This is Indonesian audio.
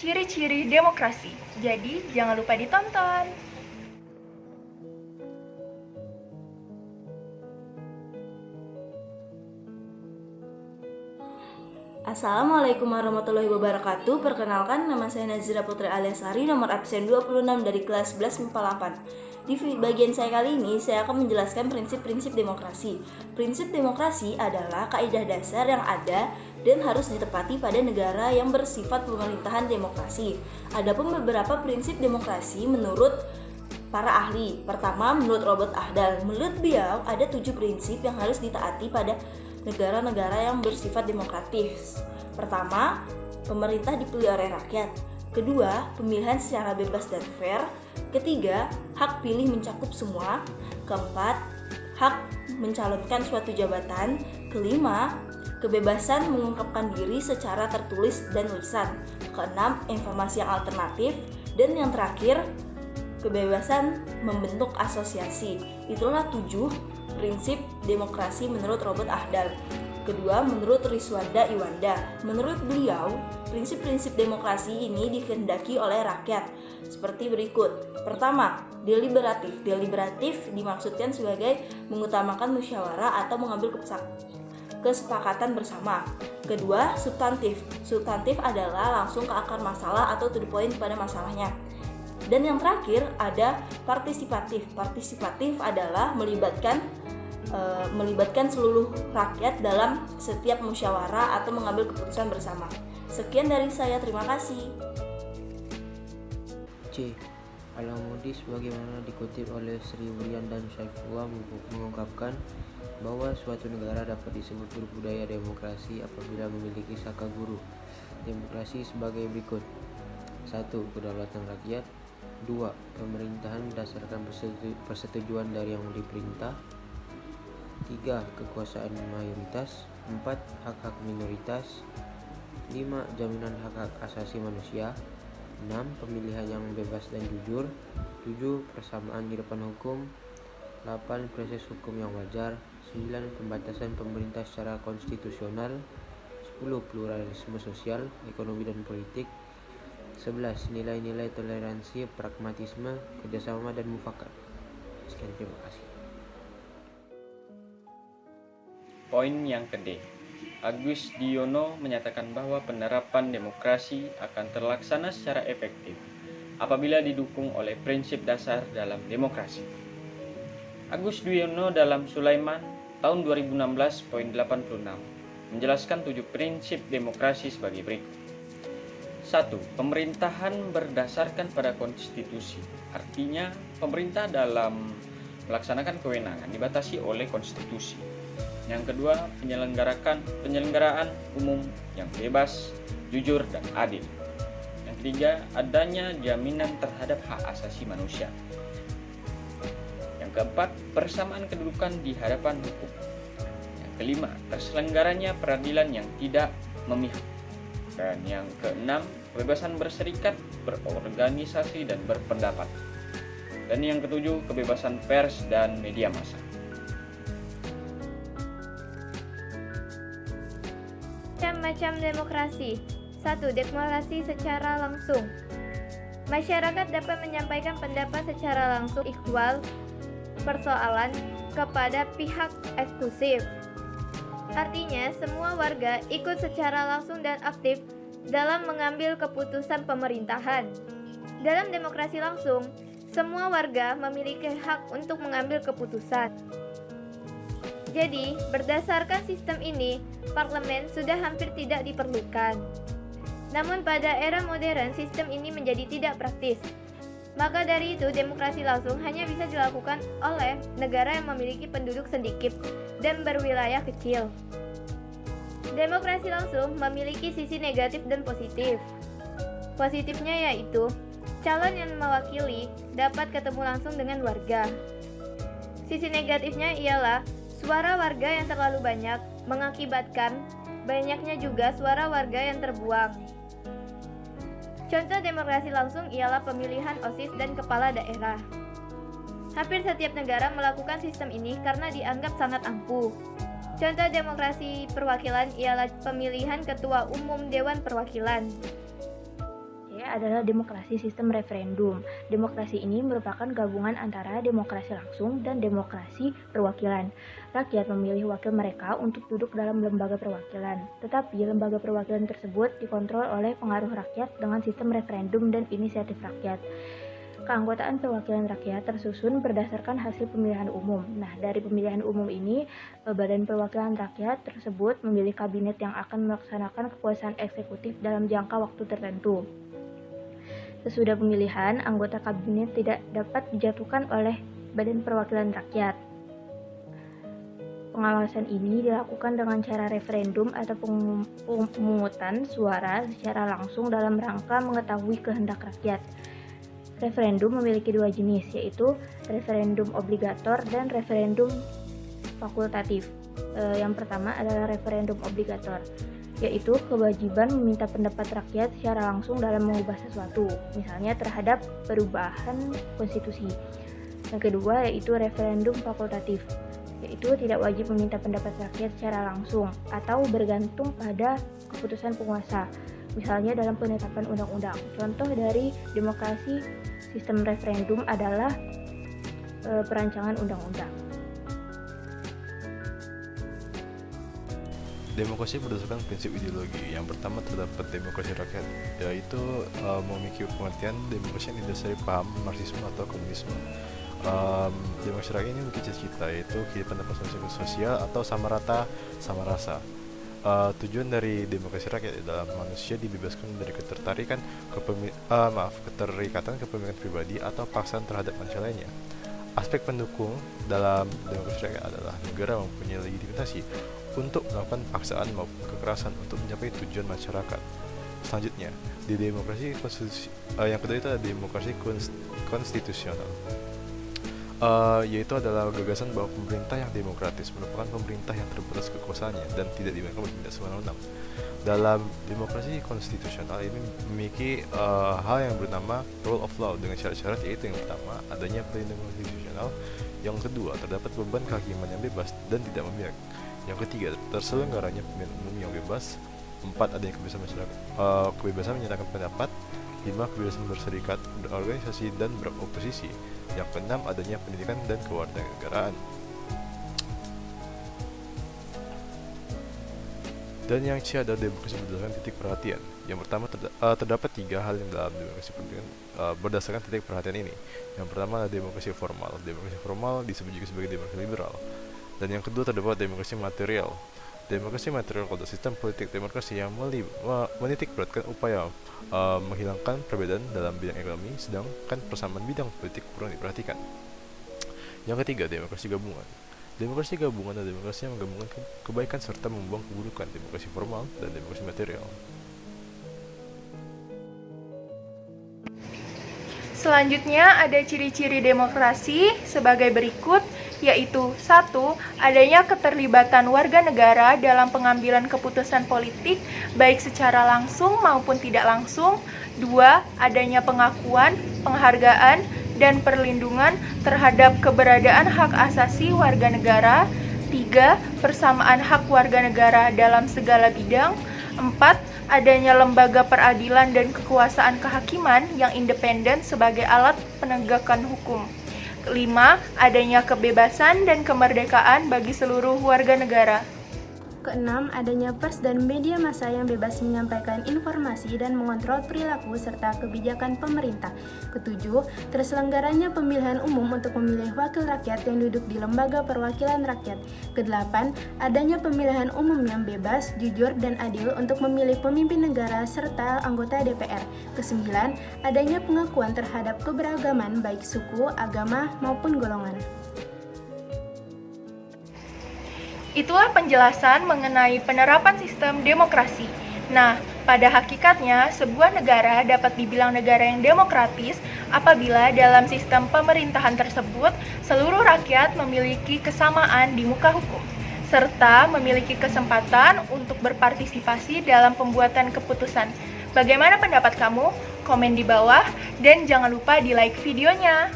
ciri-ciri demokrasi. Jadi, jangan lupa ditonton. Assalamualaikum warahmatullahi wabarakatuh. Perkenalkan, nama saya Nazira Putri Aliasari, nomor absen 26 dari kelas 11 MIPA 8. Di bagian saya kali ini, saya akan menjelaskan prinsip-prinsip demokrasi. Prinsip demokrasi adalah kaidah dasar yang ada dan harus ditepati pada negara yang bersifat pemerintahan demokrasi. Adapun beberapa prinsip demokrasi menurut para ahli. Pertama, menurut Robert Ahdal, menurut beliau ada 7 prinsip yang harus ditaati pada negara-negara yang bersifat demokratis. Pertama, pemerintah dipilih oleh rakyat. Kedua, pemilihan secara bebas dan fair. Ketiga, hak pilih mencakup semua. Keempat, hak mencalonkan suatu jabatan. Kelima, kebebasan mengungkapkan diri secara tertulis dan lisan. Keenam, informasi yang alternatif. Dan yang terakhir, kebebasan membentuk asosiasi. Itulah 7 prinsip demokrasi menurut Robert Ahdal. Kedua, menurut Riswanda Iwanda. Menurut beliau, prinsip-prinsip demokrasi ini dikehendaki oleh rakyat seperti berikut. Pertama, deliberatif. Deliberatif dimaksudkan sebagai mengutamakan musyawarah atau mengambil kesepakatan bersama. Kedua, substantif. Substantif adalah langsung ke akar masalah atau to the point pada masalahnya. Dan yang terakhir ada partisipatif. Partisipatif adalah melibatkan seluruh rakyat dalam setiap musyawarah atau mengambil keputusan bersama. Sekian dari saya, terima kasih. C. Al-Amudi sebagaimana dikutip oleh Sri William dan Saifullah mengungkapkan bahwa suatu negara dapat disebut berbudaya demokrasi apabila memiliki saka guru demokrasi sebagai berikut. 1. Kedaulatan rakyat. 2. Pemerintahan berdasarkan persetujuan dari yang diperintah. 3. Kekuasaan mayoritas. 4. Hak-hak minoritas. 5. Jaminan hak-hak asasi manusia. 6. Pemilihan yang bebas dan jujur. 7. Persamaan di depan hukum. 8. Proses hukum yang wajar. 9. Pembatasan pemerintah secara konstitusional. 10. Pluralisme sosial, ekonomi dan politik. 11. Nilai-nilai toleransi, pragmatisme, kerjasama dan mufakat. Sekian, terima kasih. Poin yang kedua, Agus Diono menyatakan bahwa penerapan demokrasi akan terlaksana secara efektif apabila didukung oleh prinsip dasar dalam demokrasi. Agus Diono dalam Sulaiman tahun 2016.86 menjelaskan 7 prinsip demokrasi sebagai berikut. 1. Pemerintahan berdasarkan pada konstitusi. Artinya, pemerintah dalam melaksanakan kewenangan dibatasi oleh konstitusi. Yang kedua, penyelenggaraan umum yang bebas, jujur, dan adil. Yang ketiga, adanya jaminan terhadap hak asasi manusia. Yang keempat, persamaan kedudukan di hadapan hukum. Yang kelima, terselenggaranya peradilan yang tidak memihak. Dan yang keenam, kebebasan berserikat, berorganisasi, dan berpendapat. Dan yang ketujuh, kebebasan pers dan media massa. Macam-macam demokrasi. 1. Demokrasi secara langsung. Masyarakat dapat menyampaikan pendapat secara langsung ikhwal persoalan kepada pihak eksekutif. Artinya, semua warga ikut secara langsung dan aktif dalam mengambil keputusan pemerintahan. Dalam demokrasi langsung, semua warga memiliki hak untuk mengambil keputusan. Jadi, berdasarkan sistem ini, parlemen sudah hampir tidak diperlukan. Namun pada era modern, sistem ini menjadi tidak praktis. Maka dari itu, demokrasi langsung hanya bisa dilakukan oleh negara yang memiliki penduduk sedikit dan berwilayah kecil. Demokrasi langsung memiliki sisi negatif dan positif. Positifnya yaitu, calon yang mewakili dapat ketemu langsung dengan warga. Sisi negatifnya ialah, suara warga yang terlalu banyak mengakibatkan banyaknya juga suara warga yang terbuang. Contoh demokrasi langsung ialah pemilihan OSIS dan kepala daerah. Hampir setiap negara melakukan sistem ini karena dianggap sangat ampuh. Contoh demokrasi perwakilan ialah pemilihan ketua umum Dewan Perwakilan. adalah demokrasi sistem referendum. Demokrasi ini merupakan gabungan antara demokrasi langsung dan demokrasi perwakilan. Rakyat memilih wakil mereka untuk duduk dalam lembaga perwakilan, tetapi lembaga perwakilan tersebut dikontrol oleh pengaruh rakyat dengan sistem referendum dan inisiatif rakyat. Keanggotaan perwakilan rakyat tersusun berdasarkan hasil pemilihan umum. Nah, dari pemilihan umum ini, Badan Perwakilan Rakyat tersebut memilih kabinet yang akan melaksanakan kekuasaan eksekutif dalam jangka waktu tertentu. Sesudah pemilihan, anggota kabinet tidak dapat dijatuhkan oleh Badan Perwakilan Rakyat. Pengawasan ini dilakukan dengan cara referendum atau pemungutan suara secara langsung dalam rangka mengetahui kehendak rakyat. Referendum memiliki dua jenis, yaitu referendum obligator dan referendum fakultatif. Yang pertama adalah referendum obligator, yaitu kewajiban meminta pendapat rakyat secara langsung dalam mengubah sesuatu, misalnya terhadap perubahan konstitusi. Yang kedua yaitu referendum fakultatif, yaitu tidak wajib meminta pendapat rakyat secara langsung atau bergantung pada keputusan penguasa, misalnya dalam penetapan undang-undang. Contoh dari demokrasi sistem referendum adalah perancangan undang-undang. Demokrasi berdasarkan prinsip ideologi. Yang pertama terdapat demokrasi rakyat, yaitu memiliki pengertian demokrasi yang didasari paham Marxisme atau komunisme. Demokrasi rakyat ini memiliki cita-cita, yaitu kehidupan dapat sosial atau sama rata, sama rasa. Tujuan dari demokrasi rakyat adalah manusia dibebaskan dari keterikatan kepemilikan pribadi atau paksaan terhadap manusia lainnya. Aspek pendukung dalam demokrasi rakyat adalah negara mempunyai legitimasi untuk melakukan paksaan maupun kekerasan untuk mencapai tujuan masyarakat. Selanjutnya, di demokrasi yang kedua itu adalah demokrasi konstitusional. Yaitu adalah gagasan bahwa pemerintah yang demokratis merupakan pemerintah yang terbatas kekuasaannya dan tidak dibiarkan bertindak semena-mena. Dalam demokrasi konstitusional ini memiliki hal yang bernama rule of law dengan syarat-syarat, yaitu yang pertama adanya perlindungan konstitusional, yang kedua terdapat beban kehakiman yang bebas dan tidak memihak, yang ketiga terselenggaranya pemilihan umum yang bebas, 4 adanya kebebasan menyatakan pendapat, 5 kebebasan berserikat, berorganisasi dan beroposisi, yang keenam adanya pendidikan dan kewarganegaraan. Dan yang C adalah demokrasi berdasarkan titik perhatian. Yang pertama terdapat 3 hal yang dalam demokrasi berdasarkan titik perhatian ini. Yang pertama adalah demokrasi formal. Demokrasi formal disebut juga sebagai demokrasi liberal. Dan yang kedua terdapat demokrasi material. Demokrasi material adalah sistem politik demokrasi yang menitik beratkan upaya menghilangkan perbedaan dalam bidang ekonomi, sedangkan persamaan bidang politik kurang diperhatikan. Yang ketiga, demokrasi gabungan. Demokrasi gabungan adalah demokrasi yang menggabungkan kebaikan serta membuang keburukan, demokrasi formal dan demokrasi material. Selanjutnya ada ciri-ciri demokrasi sebagai berikut, yaitu 1. Adanya keterlibatan warga negara dalam pengambilan keputusan politik, baik secara langsung maupun tidak langsung. 2. Adanya pengakuan, penghargaan, dan perlindungan terhadap keberadaan hak asasi warga negara. 3. Persamaan hak warga negara dalam segala bidang. 4. Adanya lembaga peradilan dan kekuasaan kehakiman yang independen sebagai alat penegakan hukum. 5. Adanya kebebasan dan kemerdekaan bagi seluruh warga negara. Keenam, adanya pers dan media massa yang bebas menyampaikan informasi dan mengontrol perilaku serta kebijakan pemerintah. Ketujuh, terselenggaranya pemilihan umum untuk memilih wakil rakyat yang duduk di lembaga perwakilan rakyat. Kedelapan, adanya pemilihan umum yang bebas, jujur, dan adil untuk memilih pemimpin negara serta anggota DPR. Kesembilan, adanya pengakuan terhadap keberagaman baik suku, agama, maupun golongan. Itulah penjelasan mengenai penerapan sistem demokrasi. Nah, pada hakikatnya, sebuah negara dapat dibilang negara yang demokratis apabila dalam sistem pemerintahan tersebut seluruh rakyat memiliki kesamaan di muka hukum, serta memiliki kesempatan untuk berpartisipasi dalam pembuatan keputusan. Bagaimana pendapat kamu? Komen di bawah, dan jangan lupa di like videonya.